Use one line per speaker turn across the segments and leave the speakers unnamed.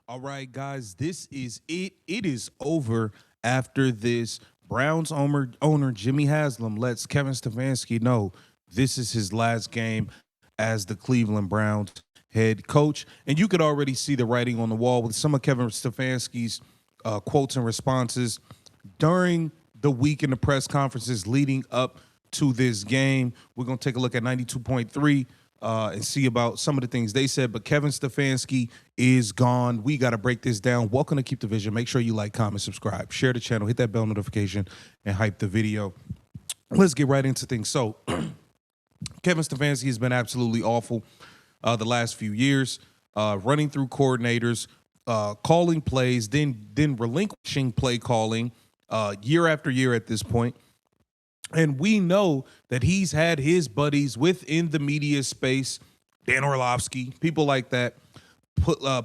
All right, guys, this is it. It is over after this. Browns owner Jimmy Haslam lets Kevin Stefanski know this is his last game as the Cleveland Browns head coach. And you could already see the writing on the wall with some of Kevin Stefanski's quotes and responses during the week in the press conferences leading up to this game. We're going to take a look at 92.3 and see about some of the things they said. But Kevin Stefanski is gone. We got to break this down. Welcome to Keep the Vision. Make sure you like, comment, subscribe, share the channel, hit that bell notification, and hype the video. Let's get right into things. So Kevin Stefanski has been absolutely awful the last few years, running through coordinators, calling plays, then relinquishing play calling year after year at this point. And we know that he's had his buddies within the media space, Dan Orlovsky, people like that,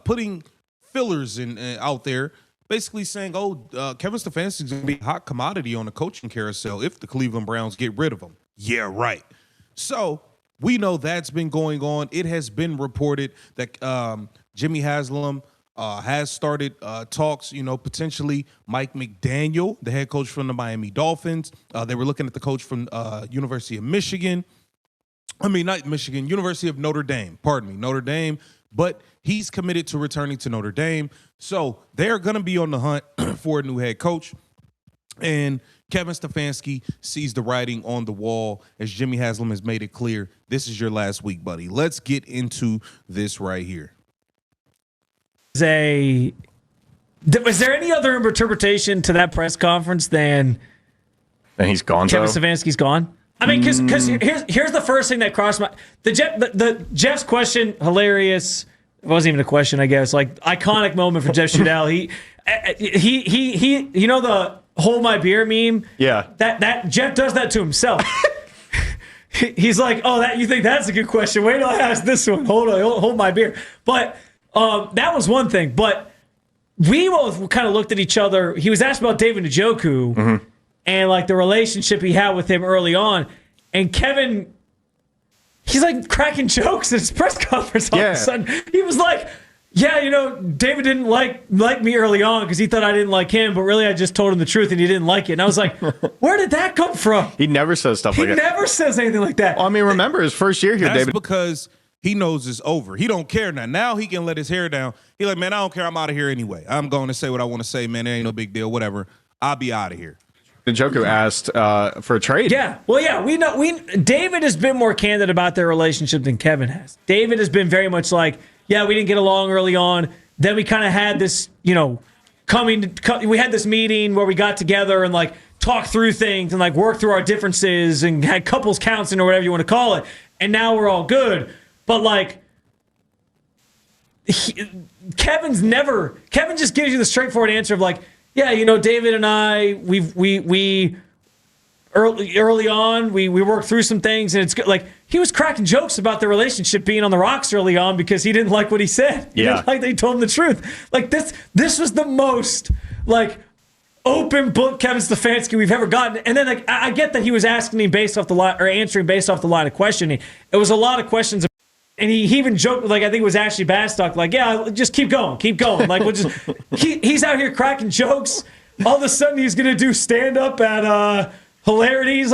putting fillers out there, basically saying, Kevin Stefanski is going to be a hot commodity on the coaching carousel if the Cleveland Browns get rid of him. Yeah, right. So we know that's been going on. It has been reported that Jimmy Haslam has started talks, potentially Mike McDaniel, the head coach from the Miami Dolphins. They were looking at the coach from University of Michigan. I mean, not Michigan, University of Notre Dame. Pardon me, Notre Dame. But he's committed to returning to Notre Dame. So they're going to be on the hunt for a new head coach. And Kevin Stefanski sees the writing on the wall as Jimmy Haslam has made it clear, this is your last week, buddy. Let's get into this right here.
Was there any other interpretation to that press conference than
he's gone?
Kevin Stefanski's gone. I mean, because here's the first thing that crossed my the Jeff's question, hilarious. It wasn't even a question, I guess. Like, iconic moment for Jeff Shedeur. He you know the hold my beer meme?
Yeah.
That Jeff does that to himself. He's like, that you think that's a good question? Wait till I ask this one. Hold my beer. But that was one thing, but we both kind of looked at each other. He was asked about David Njoku and like the relationship he had with him early on, and Kevin, he's like cracking jokes at his press conference all of a sudden. He was like, David didn't like me early on because he thought I didn't like him, but really I just told him the truth and he didn't like it. And I was like, where did that come from?
He never says stuff like that.
He never says anything like that.
Well, I mean, remember his first year here,
That's
David.
because he knows it's over. He don't care now. Now he can let his hair down. He like, man, I don't care. I'm out of here anyway. I'm going to say what I want to say, man. It ain't no big deal. Whatever. I'll be out of here.
Njoku asked for a trade.
Yeah. Well, yeah, we know. David has been more candid about their relationship than Kevin has. David has been very much like, yeah, we didn't get along early on. Then we kind of had this, we had this meeting where we got together and like talked through things and like worked through our differences and had couples counseling or whatever you want to call it. And now we're all good. But like, Kevin just gives you the straightforward answer of like, yeah, David and I, we early on, we worked through some things, and it's good. Like, he was cracking jokes about the relationship being on the rocks early on because he didn't like what he said. He didn't like they told him the truth. Like, this was the most like open book Kevin Stefanski we've ever gotten. And then like, I get that he was asking me based off the line or answering based off the line of questioning. It was a lot of questions. And he even joked, like, I think it was Ashley Bastock, like, yeah, just keep going. Like, we'll just, he's out here cracking jokes. All of a sudden, he's going to do stand-up at Hilarities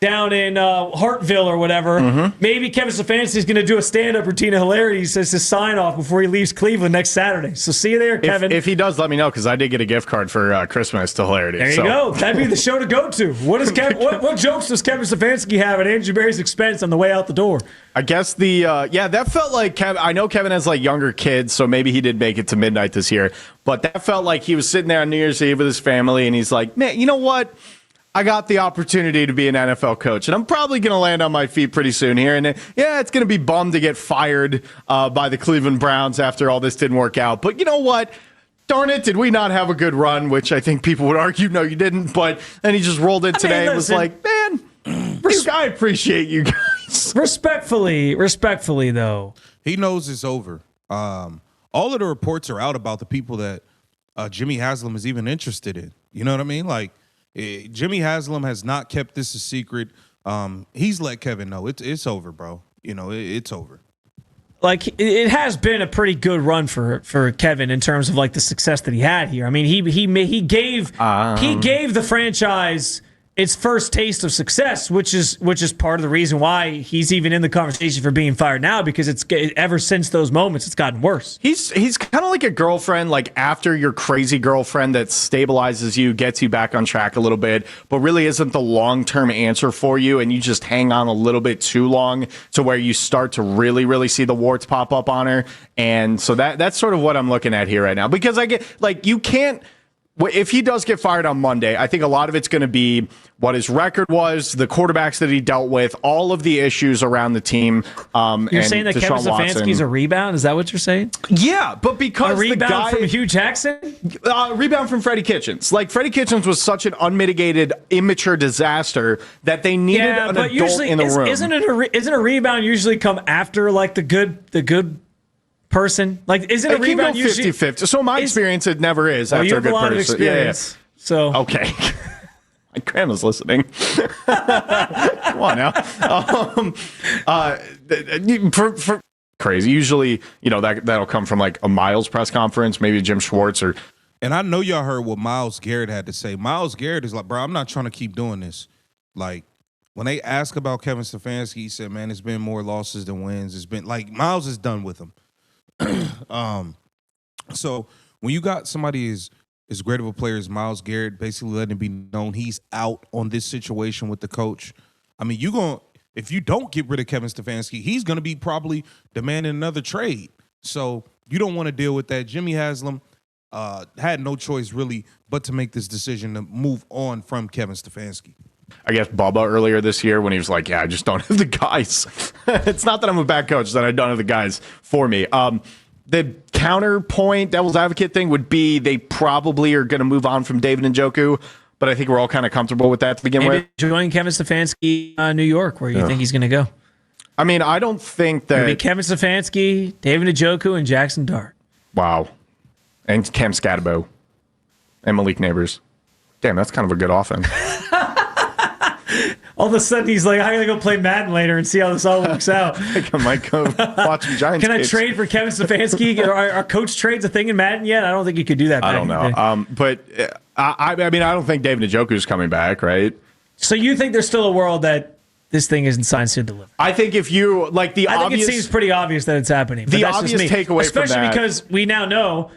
down in Hartville or whatever. Maybe Kevin Stefanski is going to do a stand-up routine at Hilarities as his sign-off before he leaves Cleveland next Saturday. So see you there, Kevin.
If he does, let me know, because I did get a gift card for Christmas to Hilarities.
There you go. That'd be the show to go to. What jokes does Kevin Stefanski have at Andrew Berry's expense on the way out the door?
I guess that felt like Kevin. I know Kevin has like younger kids, so maybe he did make it to midnight this year. But that felt like he was sitting there on New Year's Eve with his family, and he's like, man, you know what? I got the opportunity to be an NFL coach, and I'm probably going to land on my feet pretty soon here. And it's going to be bummed to get fired by the Cleveland Browns after all this didn't work out. But you know what? Darn it, did we not have a good run? Which I think people would argue, no, you didn't. But then he just rolled in today and was like, man, I appreciate you guys.
Respectfully, though.
He knows it's over. All of the reports are out about the people that Jimmy Haslam is even interested in. You know what I mean? Like, Jimmy Haslam has not kept this a secret. He's let Kevin know it's over, bro. It's over.
like it has been a pretty good run for Kevin in terms of like the success that he had here. I mean, he gave the franchise its first taste of success, which is part of the reason why he's even in the conversation for being fired now, because it's ever since those moments it's gotten worse.
He's kind of like a girlfriend, like after your crazy girlfriend that stabilizes you, gets you back on track a little bit, but really isn't the long-term answer for you, and you just hang on a little bit too long to where you start to really see the warts pop up on her. And so that's sort of what I'm looking at here right now, because I get like, you can't. If he does get fired on Monday, I think a lot of it's going to be what his record was, the quarterbacks that he dealt with, all of the issues around the team.
You're saying that Kevin Stefanski's a rebound? Is that what you're saying?
Yeah, but because
a rebound from Hugh Jackson?
Rebound from Freddie Kitchens. Like, Freddie Kitchens was such an unmitigated, immature disaster that they needed an adult in the room.
Isn't a rebound usually come after like the good person? Like, isn't a rebound usually
50-50? So my experience, it never is after a good person. You have a lot of experience.
Yeah. So
okay. My grandma's listening. Come on now. For crazy. Usually, that'll come from like a Miles press conference, maybe Jim Schwartz or.
And I know y'all heard what Myles Garrett had to say. Myles Garrett is like, bro, I'm not trying to keep doing this. Like, when they ask about Kevin Stefanski, he said, man, it's been more losses than wins. It's been like Myles is done with him. So when you got somebody as great of a player as Myles Garrett, basically letting it be known he's out on this situation with the coach, I mean, if you don't get rid of Kevin Stefanski, he's gonna be probably demanding another trade. So you don't want to deal with that. Jimmy Haslam had no choice really but to make this decision to move on from Kevin Stefanski.
I guess Bubba earlier this year when he was like, yeah, I just don't have the guys. It's not that I'm a bad coach, it's that I don't have the guys for me. The counterpoint, devil's advocate thing would be they probably are going to move on from David Njoku, but I think we're all kind of comfortable with that to begin with.
Join Kevin Stefanski New York, where you think he's going to go?
I mean, I don't think that...
It'll be Kevin Stefanski, David Njoku, and Jackson Dart.
Wow. And Cam Scatterbo. And Malik Neighbors. Damn, that's kind of a good offense.
All of a sudden, he's like, I'm going to go play Madden later and see how this all works out.
I think I might go watch some Giants
Can I trade for Kevin Stefanski? Are coach trades a thing in Madden yet? I don't think you could do that.
I don't know. But I mean, I don't think David Njoku's coming back, right?
So you think there's still a world that this thing isn't signed to deliver?
I think if you, like the obvious... I think
it seems pretty obvious that it's happening.
The obvious takeaway from that...
Especially because we now know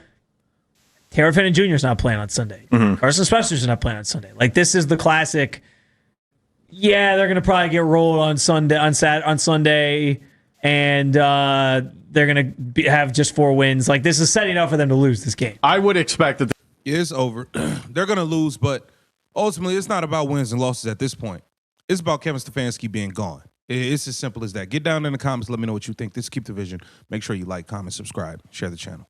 Taylor Fenton Jr. is not playing on Sunday. Mm-hmm. Carson Spencer's not playing on Sunday. Like, this is the classic... Yeah, they're going to probably get rolled on Sunday, on Sunday, and they're going to have just 4 wins. Like, this is setting up for them to lose this game.
I would expect that.
It's over. They're going to lose, but ultimately, it's not about wins and losses at this point. It's about Kevin Stefanski being gone. It's as simple as that. Get down in the comments. Let me know what you think. This is Keep the Vision. Make sure you like, comment, subscribe, share the channel.